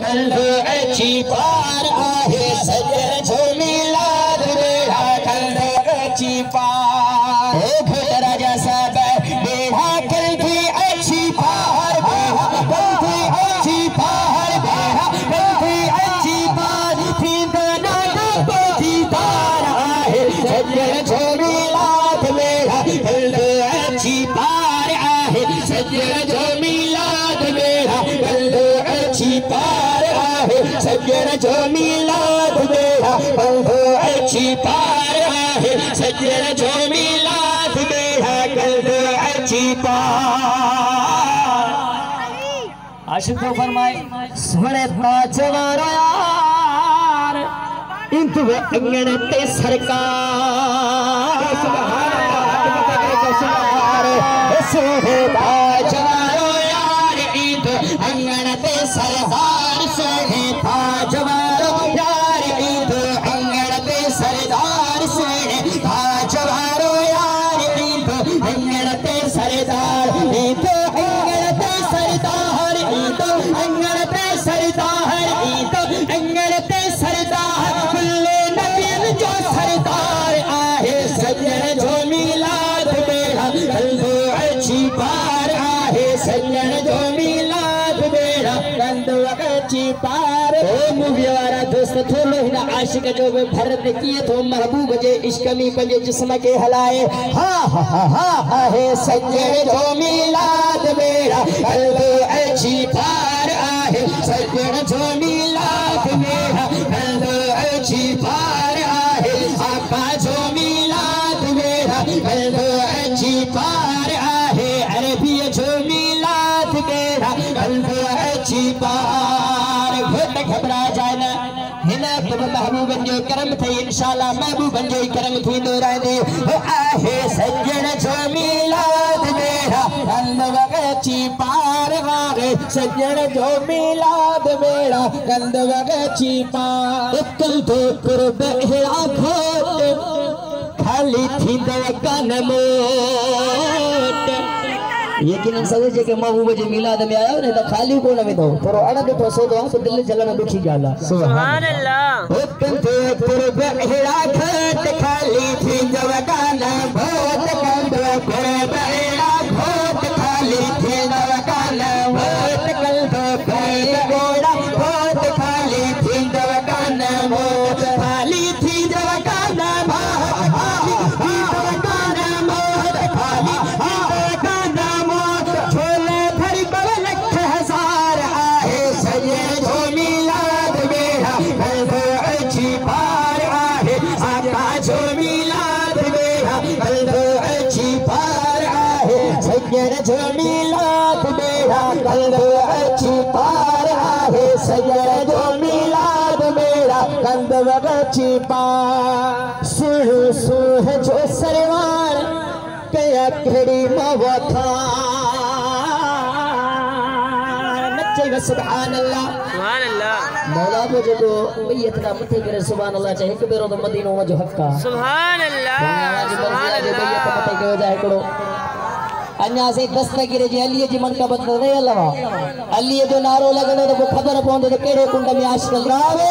कल्ब अच्छी पार आहे सजन जो मिलाद बेड़ा कल्ब अच्छी पार घट राजा साहब बेड़ा कल्ब अच्छी पार बेड़ा कल्ब अच्छी पार बेड़ा कल्ब अच्छी पार फिर दीदार आहे सजन जो मिलाद बेड़ा कल्ब अच्छी पार आहे सजन जो मिलाद बेड़ा कल्ब अच्छी पार आहे सजन जो मिलाद बेड़ा कल्ब अच्छी पार आहे सजन जो मिलाद बेड़ा कल्ब अच्छी पार आशिक तो फरमाए सोने पांचवारो यार इंतु अंगण ते सरकार सोने पांचवारो यार इंतु अंगण ते सरदार सोने पांचवारो यार इंतु अंगण ते सरदार सोने पांचवारो यार इंतु अंगण ते सरदार इंतु अंगण ते सरदार इंतु अंगण ते सरदार इंतु अंगण ते सरदार कुल्ले नबीन जो सरदार आहे सजन जो मिलाद बेड़ा कल्ब अच्छी पार आहे सजन जो मिलाद बेड़ा कल्ब अच्छी पार ओ मुवियारा दोस्त थोलो हिना आशिक जो भरत किए तो महबूब जे इश्क में पंजे जिस्म के हलाए हा हा हा आहे सजन जो मिलाद बेड़ा कल्ब अच्छी पार आहे सजन जो मिलाद बेड़ा कल्ब अच्छी पार आहे आका जो मिलाद बेड़ा कल्ब अच्छी पार आहे अरबी जो मिलाद बेड़ा कल्ब अच्छी पार घबरा जाना हिना तुम महबूबन जो करम थे इंशाल्लाह महबूबन जो करम थी दोराने आहे सजन जो मिलाद बेड़ा कल्ब अच्छी पार वारे सजन जो मिलाद बेड़ा कल्ब अच्छी पार कल तो कुर्ब हिरा खोट खाली थी दवकन मोट यकीनन सजे के महबूब जे मिलाद में आयो ने तो खाली कोन में दो थोरो अड़ तो सो दो तो दिल जलन दुखी गाला सुभान अल्लाह ओ कंते कुर्ब हिरा खोट खाली थी दवकन मोट कंते कुर्ब हिरा खोट खाली थी दवकन मोट कल्ब गोड़ा खोट खाली थी दवकन मोट खाली थी दवकन जो मिलाद बेड़ा कल्ब अच्छी पार आहे सजन जो मिलाद बेड़ा कल्ब अच्छी पार सुह सुह जो सरवार कया खड़ी मवथा नचे सुभान अल्लाह मौला को जो मैयत का मथे करे सुभान अल्लाह चाहे एक बेरो तो मदीनो में जो हक्का सुभान अल्लाह सुभान अल्लाह मथे के जाए करो अन्या से दस्तगिर जी अली जी मन का बदल रे अल्लाह अली जो नारो लगने तो खबर पहुंचे तो केड़े कुंड में आशिक रावे